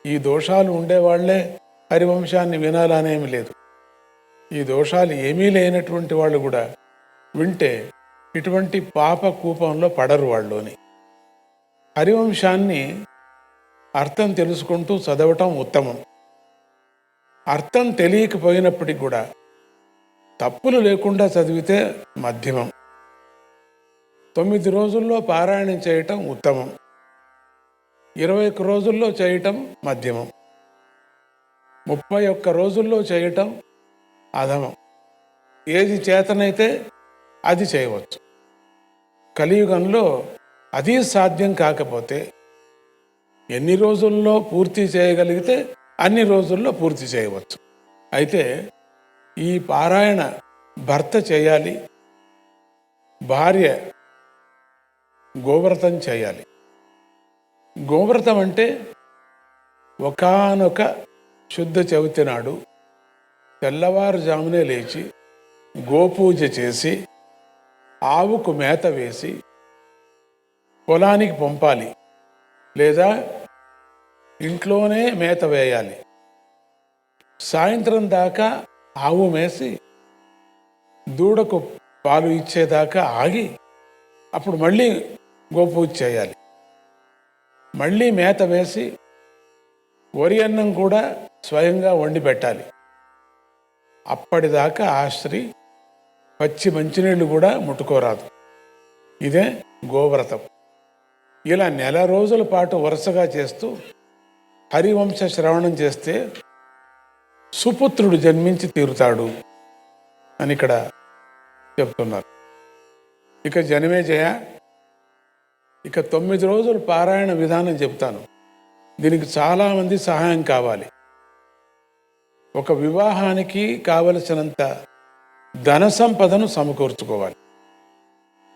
ఈ దోషాలు ఉండేవాళ్లే హరివంశాన్ని వినాలనేమి లేదు. ఈ దోషాలు ఏమీ లేనటువంటి వాళ్ళు కూడా వింటే ఇటువంటి పాప కూపంలో పడరు వాళ్ళని. హరివంశాన్ని అర్థం తెలుసుకుంటూ చదవటం ఉత్తమం. అర్థం తెలియకపోయినప్పటికీ కూడా తప్పులు లేకుండా చదివితే మధ్యమం. 9 రోజుల్లో పారాయణం చేయటం ఉత్తమం. 21 రోజుల్లో చేయటం మధ్యమం. 31 రోజుల్లో చేయటం అధమం. ఏది చేతనైతే అది చేయవచ్చు. కలియుగంలో అది సాధ్యం కాకపోతే ఎన్ని రోజుల్లో పూర్తి చేయగలిగితే అన్ని రోజుల్లో పూర్తి చేయవచ్చు. అయితే ఈ పారాయణ భర్త చేయాలి, భార్య గోవ్రతం చేయాలి. గోవ్రతం అంటే ఒకానొక శుద్ధ చవితి నాడు తెల్లవారుజామునే లేచి గోపూజ చేసి ఆవుకు మేత వేసి పొలానికి పంపాలి, లేదా ఇంట్లోనే మేత వేయాలి. సాయంత్రం దాకా ఆవు మేసి దూడకు పాలు ఇచ్చేదాకా ఆగి అప్పుడు మళ్ళీ గోపూజ చేయాలి. మళ్ళీ మేత వేసి వరి అన్నం కూడా స్వయంగా వండి పెట్టాలి. అప్పటిదాకా ఆ స్త్రీ పచ్చి మంచినీళ్ళు కూడా ముట్టుకోరాదు. ఇదే గోవ్రతం. ఇలా నెల రోజుల పాటు వరుసగా చేస్తూ హరివంశ శ్రవణం చేస్తే సుపుత్రుడు జన్మించి తీరుతాడు అని ఇక్కడ చెప్తున్నారు. ఇక జనమేజయ, ఇక 9 రోజులు పారాయణ విధానం చెప్తాను. దీనికి చాలామంది సహాయం కావాలి. ఒక వివాహానికి కావలసినంత ధన సంపదను సమకూర్చుకోవాలి.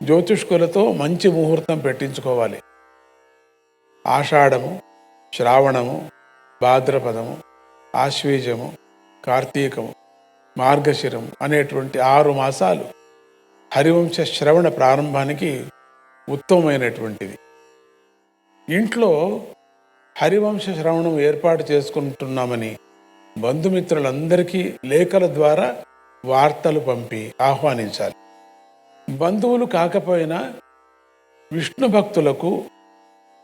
జ్యోతిష్కులతో మంచి ముహూర్తం పెట్టించుకోవాలి. ఆషాఢము, శ్రావణము, భాద్రపదము, ఆశ్వీజము, కార్తీకము, మార్గశిరం అనేటువంటి 6 మాసాలు హరివంశ శ్రవణ ప్రారంభానికి ఉత్తమమైనటువంటిది. ఇంట్లో హరివంశ శ్రవణం ఏర్పాటు చేసుకుంటున్నామని బంధుమిత్రులందరికీ లేఖల ద్వారా వార్తలు పంపి ఆహ్వానించాలి. బంధువులు కాకపోయినా విష్ణు భక్తులకు,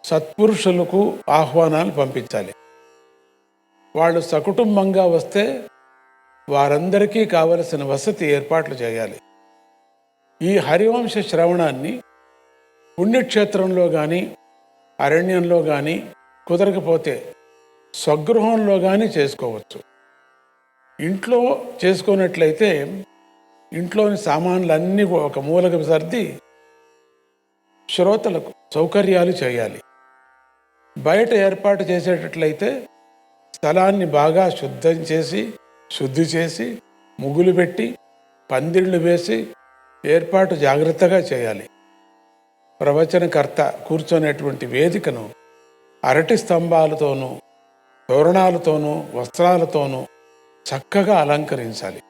సత్పురుషులకు ఆహ్వానాలు పంపించాలి. వాళ్ళు సకుటుంబంగా వస్తే వారందరికీ కావలసిన వసతి ఏర్పాట్లు చేయాలి. ఈ హరివంశ శ్రవణాన్ని పుణ్యక్షేత్రంలో కానీ, అరణ్యంలో కానీ, కుదరకపోతే స్వగృహంలో కానీ చేసుకోవచ్చు. ఇంట్లో చేసుకున్నట్లయితే ఇంట్లోని సామాన్లన్నీ ఒక మూలకు సర్ది శ్రోతలకు సౌకర్యాలు చేయాలి. బయట ఏర్పాటు చేసేటట్లయితే స్థలాన్ని బాగా శుద్ధి చేసి ముగ్గులు పెట్టి పందిళ్ళు వేసి ఏర్పాటు జాగ్రత్తగా చేయాలి. ప్రవచనకర్త కూర్చొనేటువంటి వేదికను అరటి స్తంభాలతోనూ, తోరణాలతోనూ, వస్త్రాలతోనూ చక్కగా అలంకరించాలి.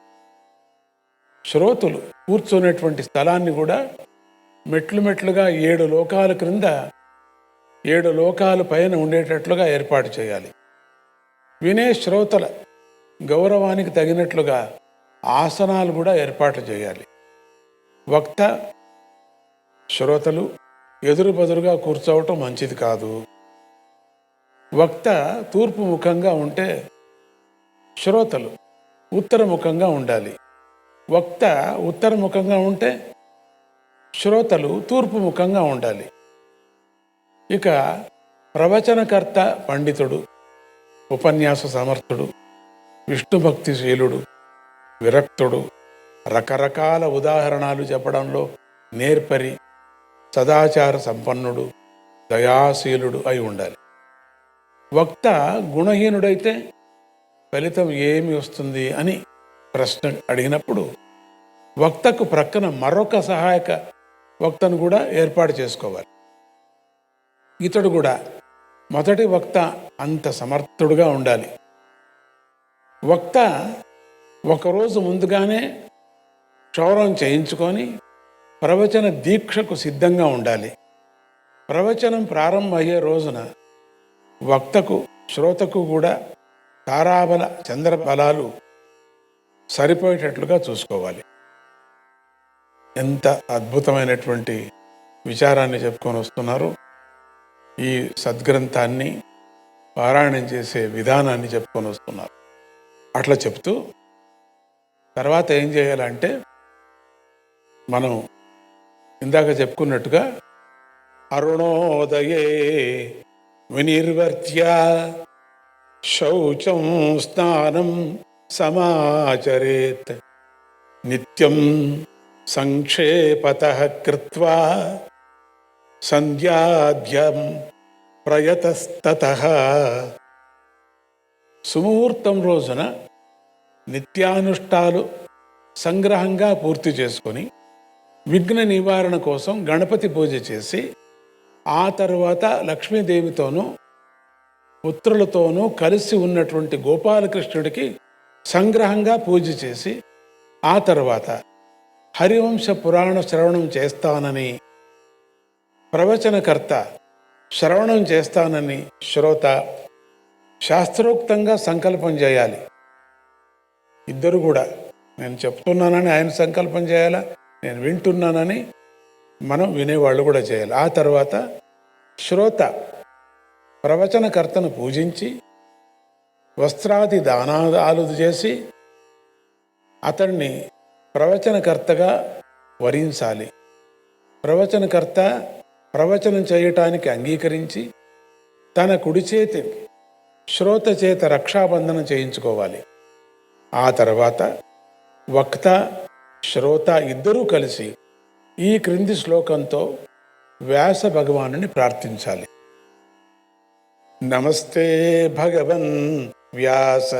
శ్రోతులు కూర్చునేటువంటి స్థలాన్ని కూడా మెట్లుగా 7 లోకాల క్రింద 7 లోకాల పైన ఉండేటట్లుగా ఏర్పాటు చేయాలి. వినే శ్రోతల గౌరవానికి తగినట్లుగా ఆసనాలు కూడా ఏర్పాటు చేయాలి. వక్త, శ్రోతలు ఎదురుబదురుగా కూర్చోవటం మంచిది కాదు. వక్త తూర్పు ముఖంగా ఉంటే శ్రోతలు ఉత్తరముఖంగా ఉండాలి. వక్త ఉత్తరముఖంగా ఉంటే శ్రోతలు తూర్పు ముఖంగా ఉండాలి. ఇక ప్రవచనకర్త పండితుడు, ఉపన్యాస సమర్థుడు, విష్ణుభక్తిశీలుడు, విరక్తుడు, రకరకాల ఉదాహరణలు చెప్పడంలో నేర్పరి, సదాచార సంపన్నుడు, దయాశీలుడు అయి ఉండాలి. వక్త గుణహీనుడైతే ఫలితం ఏమి వస్తుంది అని ప్రశ్న అడిగినప్పుడు వక్తకు ప్రక్కన మరొక సహాయక వక్తను కూడా ఏర్పాటు చేసుకోవాలి. ఇతడు కూడా మొదటి వక్త అంత సమర్థుడుగా ఉండాలి. వక్త ఒకరోజు ముందుగానే క్షౌరం చేయించుకొని ప్రవచన దీక్షకు సిద్ధంగా ఉండాలి. ప్రవచనం ప్రారంభమయ్యే రోజున వక్తకు, శ్రోతకు కూడా తారాబల చంద్రబలాలు సరిపోయేటట్లుగా చూసుకోవాలి. ఎంత అద్భుతమైనటువంటి విచారాన్ని చెప్పుకొని వస్తున్నారు. ఈ సద్గ్రంథాన్ని పారాయణం చేసే విధానాన్ని చెప్పుకొని వస్తున్నారు. అట్లా చెప్తూ తర్వాత ఏం చేయాలంటే, మనం ఇందాక చెప్పుకున్నట్టుగా అరుణోదయే వినిర్వర్త్య శౌచం స్నానం సమాచరేత్ నిత్యం సంక్షేపతః కృత్వా సంధ్యాధ్యం ప్రయతస్తతః. సుముహూర్తం రోజున నిత్యానుష్ఠాలు సంగ్రహంగా పూర్తి చేసుకొని విఘ్న నివారణ కోసం గణపతి పూజ చేసి, ఆ తరువాత లక్ష్మీదేవితోనూ పుత్రులతోనూ కలిసి ఉన్నటువంటి గోపాలకృష్ణుడికి సంగ్రహంగా పూజ చేసి, ఆ తర్వాత హరివంశ పురాణ శ్రవణం చేస్తానని ప్రవచనకర్త శ్రవణం చేస్తానని శ్రోత శాస్త్రోక్తంగా సంకల్పం చేయాలి. ఇద్దరు కూడా నేను చెప్తున్నానని ఆయన సంకల్పం చేయాలా, నేను వింటున్నానని మనం వినేవాళ్ళు కూడా చేయాలి. ఆ తర్వాత శ్రోత ప్రవచనకర్తను పూజించి వస్త్రాది దానాలు చేసి అతన్ని ప్రవచనకర్తగా వరించాలి. ప్రవచనకర్త ప్రవచనం చేయటానికి అంగీకరించి తన కుడి చేతి శ్రోత చేత రక్షాబంధనం చేయించుకోవాలి. ఆ తర్వాత వక్త శ్రోత ఇద్దరూ కలిసి ఈ క్రింది శ్లోకంతో వ్యాస భగవానుని ప్రార్థించాలి. నమస్తే భగవన్ వ్యాస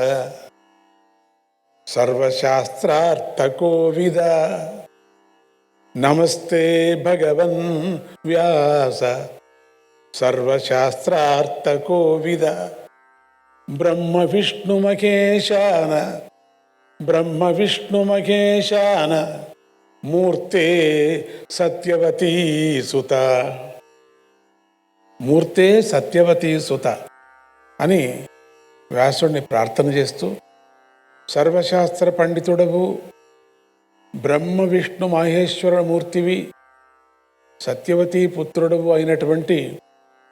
సర్వశాస్త్రార్థకోవిద. నమస్తే భగవన్ వ్యాస సర్వశాస్త్రార్థకోవిద. బ్రహ్మ విష్ణుమఖేశాన మూర్తే సత్యవతీ సుత. మూర్తే సత్యవతీ సుత అని వ్యాసుడిని ప్రార్థన చేస్తూ, సర్వశాస్త్ర పండితుడవు, బ్రహ్మ విష్ణు మహేశ్వర మూర్తివి, సత్యవతీ పుత్రుడవు అయినటువంటి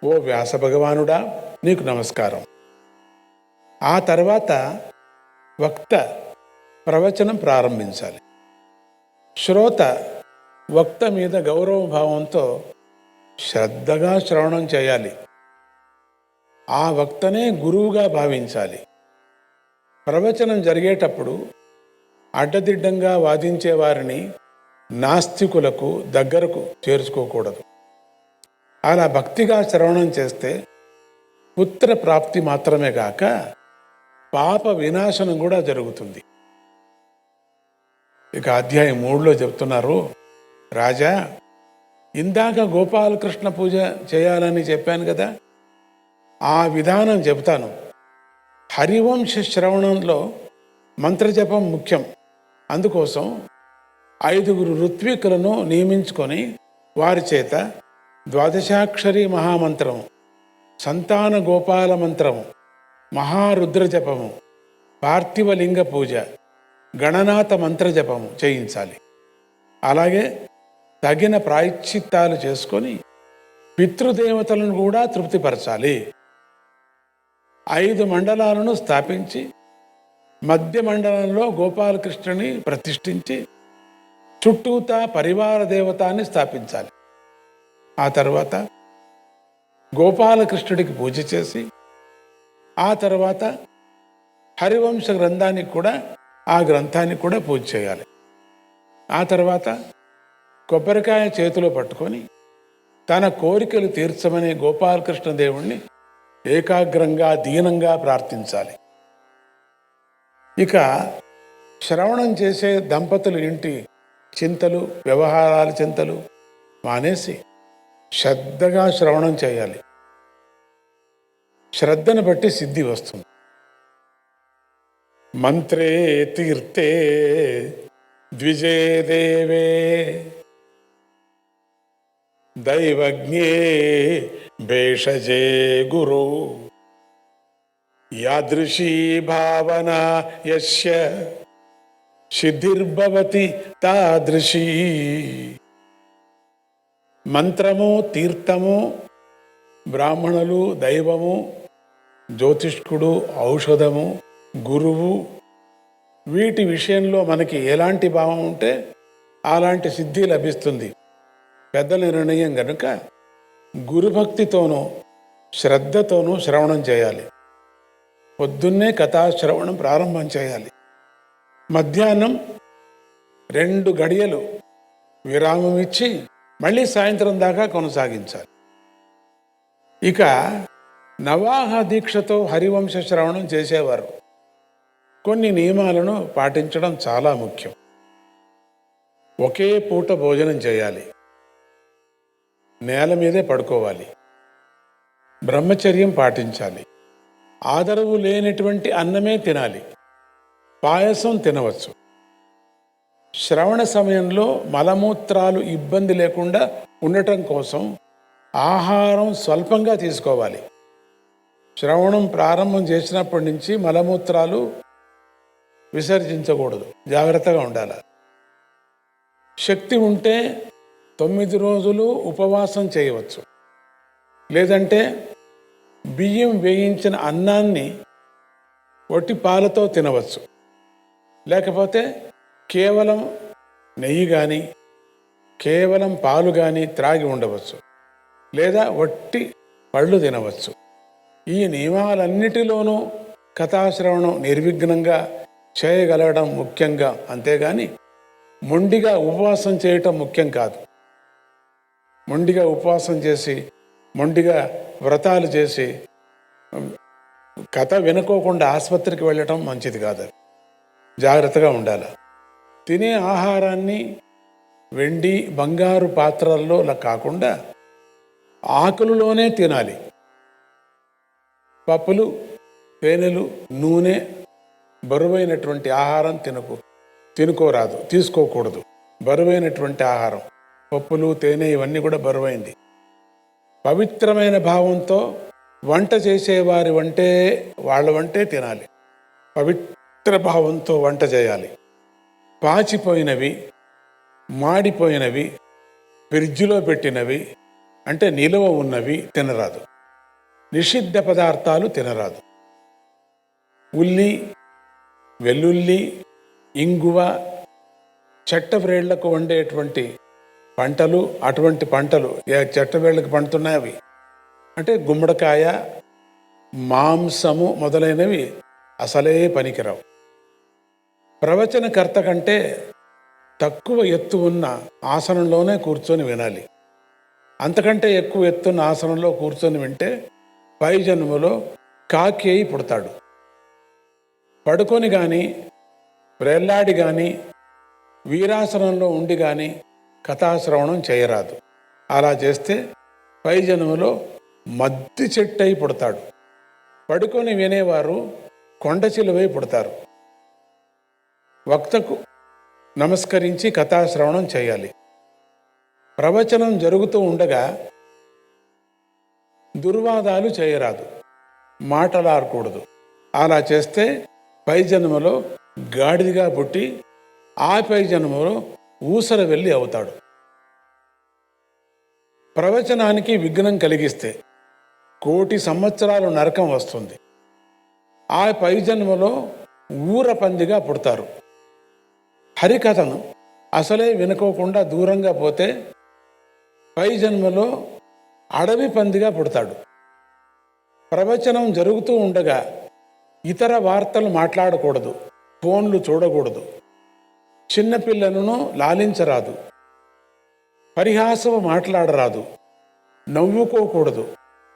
ఓ వ్యాస భగవానుడా, నీకు నమస్కారం. ఆ తర్వాత వక్త ప్రవచనం ప్రారంభించాలి. శ్రోత వక్త మీద గౌరవ భావంతో శ్రద్ధగా శ్రవణం చేయాలి. ఆ వక్తనే గురువుగా భావించాలి. ప్రవచనం జరిగేటప్పుడు అడ్డదిడ్డంగా వాదించే వారిని నాస్తికులకు దగ్గరకు చేర్చుకోకూడదు. అలా భక్తిగా శ్రవణం చేస్తే పుత్ర ప్రాప్తి మాత్రమే కాక పాప వినాశనం కూడా జరుగుతుంది. ఇక అధ్యాయం 3లో చెప్తున్నారు, రాజా, ఇందాక గోపాలకృష్ణ పూజ చేయాలని చెప్పాను కదా, ఆ విధానం చెబుతాను. హరివంశ శ్రవణంలో మంత్రజపం ముఖ్యం. అందుకోసం 5 ఋత్వికులను నియమించుకొని వారి చేత ద్వాదశాక్షరి మహామంత్రము, సంతాన గోపాల మంత్రము, మహారుద్ర జపము, పార్థివలింగ పూజ, గణనాథ మంత్రజపము చేయించాలి. అలాగే తగిన ప్రాయశ్చిత్తాలు చేసుకొని పితృదేవతలను కూడా తృప్తిపరచాలి. 5 మండలాలను స్థాపించి మధ్య మండలంలో గోపాలకృష్ణుని ప్రతిష్ఠించి చుట్టూతా పరివార దేవతాన్ని స్థాపించాలి. ఆ తర్వాత గోపాలకృష్ణుడికి పూజ చేసి ఆ తర్వాత హరివంశ గ్రంథానికి కూడా పూజ చేయాలి. ఆ తర్వాత కొబ్బరికాయ చేతిలో పట్టుకొని తన కోరికలు తీర్చమని గోపాలకృష్ణ దేవుణ్ణి ఏకాగ్రంగా దీనంగా ప్రార్థించాలి. ఇక శ్రవణం చేసే దంపతులు ఇంటి చింతలు, వ్యవహారాల చింతలు మానేసి శ్రద్ధగా శ్రవణం చేయాలి. శ్రద్ధను బట్టి సిద్ధి వస్తుంది. మంత్రే తీర్థే ద్విజే దేవే దైవజ్ఞే భేషజే గురు యాదృశీ భావన యస్య సిద్ధిర్భవతి తాదృశీ. మంత్రము, తీర్థము, బ్రాహ్మణులు, దైవము, జ్యోతిష్కుడు, ఔషధము, గురువు, వీటి విషయంలో మనకి ఎలాంటి భావం ఉంటే అలాంటి సిద్ధి లభిస్తుంది. పెద్దల నిర్ణయం గనుక గురుభక్తితోనూ శ్రద్ధతోనూ శ్రవణం చేయాలి. పొద్దున్నే కథాశ్రవణం ప్రారంభం చేయాలి. మధ్యాహ్నం 2 గడియలు విరామం ఇచ్చి మళ్ళీ సాయంత్రం దాకా కొనసాగించాలి. ఇక నవాహ దీక్షతో హరివంశ శ్రవణం చేసేవారు. కొన్ని నియమాలను పాటించడం చాలా ముఖ్యం. ఒకే పూట భోజనం చేయాలి. నేల మీదే పడుకోవాలి. బ్రహ్మచర్యం పాటించాలి. ఆదరవు లేనటువంటి అన్నమే తినాలి. పాయసం తినవచ్చు. శ్రవణ సమయంలో మలమూత్రాలు ఇబ్బంది లేకుండా ఉండటం కోసం ఆహారం స్వల్పంగా తీసుకోవాలి. శ్రవణం ప్రారంభం చేసినప్పటి నుంచి మలమూత్రాలు విసర్జించకూడదు. జాగ్రత్తగా ఉండాలి. శక్తి ఉంటే 9 రోజులు ఉపవాసం చేయవచ్చు. లేదంటే బియ్యం వేయించిన అన్నాన్ని వట్టి పాలతో తినవచ్చు. లేకపోతే కేవలం నెయ్యి కానీ కేవలం పాలు కానీ త్రాగి ఉండవచ్చు, లేదా వట్టి పళ్ళు తినవచ్చు. ఈ నియమాలన్నిటిలోనూ కథాశ్రవణం నిర్విఘ్నంగా చేయగలగడం ముఖ్యంగా, అంతేగాని మొండిగా ఉపవాసం చేయటం ముఖ్యం కాదు. మొండిగా ఉపవాసం చేసి మొండిగా వ్రతాలు చేసి కథ వినుకోకుండా ఆసుపత్రికి వెళ్ళటం మంచిది కాదు. జాగ్రత్తగా ఉండాలి. తినే ఆహారాన్ని వెండి బంగారు పాత్రల్లో కాకుండా ఆకులలోనే తినాలి. పప్పులు, తేనెలు, నూనె, బరువైనటువంటి ఆహారం తినుకోరాదు, తీసుకోకూడదు. బరువైనటువంటి ఆహారం, పప్పులు, తేనె ఇవన్నీ కూడా బరువైంది. పవిత్రమైన భావంతో వంట చేసేవారి వాళ్ళ వంటే తినాలి. పవిత్ర భావంతో వంట చేయాలి. పాచిపోయినవి, మాడిపోయినవి, ఫ్రిడ్జ్లో పెట్టినవి అంటే నిలువ ఉన్నవి తినరాదు. నిషిద్ధ పదార్థాలు తినరాదు. ఉల్లి, వెల్లుల్లి, ఇంగువ, చెట్టవ్రేళ్లకు వండేటువంటి పంటలు, అటువంటి పంటలు చెట్టవేళ్ళకి పండుతున్నాయి అవి అంటే గుమ్మడికాయ, మాంసము మొదలైనవి అసలే పనికిరావు. ప్రవచనకర్త కంటే తక్కువ ఎత్తు ఉన్న ఆసనంలోనే కూర్చొని వినాలి. అంతకంటే ఎక్కువ ఎత్తున్న ఆసనంలో కూర్చొని వింటే పై జన్మలో కాకి అయి పుడతాడు. పడుకొని కానీ, వ్రేళ్లాడి కానీ, వీరాసనంలో ఉండి కానీ కథాశ్రవణం చేయరాదు. అలా చేస్తే పై జన్మలో మద్ది చెట్టు అయి పుడతాడు. పడుకొని వినేవారు కొండ చిలువై పుడతారు. వక్తకు నమస్కరించి కథాశ్రవణం చేయాలి. ప్రవచనం జరుగుతూ ఉండగా దుర్వాదాలు చేయరాదు, మాటలాడకూడదు. అలా చేస్తే పై జన్మలో గాడిదిగా పుట్టి ఆ పై జన్మలో ఊసర వెళ్ళి అవుతాడు. ప్రవచనానికి విఘ్నం కలిగిస్తే 1,000,000 సంవత్సరాలు నరకం వస్తుంది. ఆ పై జన్మలో ఊర పందిగా పుడతారు. హరికథను అసలే వినుకోకుండా దూరంగా పోతే పై జన్మలో అడవి పందిగా పుడతాడు. ప్రవచనం జరుగుతూ ఉండగా ఇతర వార్తలు మాట్లాడకూడదు, ఫోన్లు చూడకూడదు, చిన్నపిల్లలను లాలించరాదు, పరిహాసము మాట్లాడరాదు, నవ్వుకోకూడదు,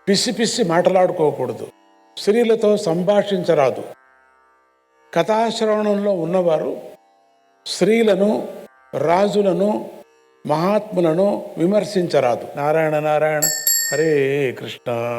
పిసి పిసి మాట్లాడుకోకూడదు, స్త్రీలతో సంభాషించరాదు. కథాశ్రవణంలో ఉన్నవారు స్త్రీలను, రాజులను, మహాత్ములను విమర్శించరాదు. నారాయణ నారాయణ, హరే కృష్ణ.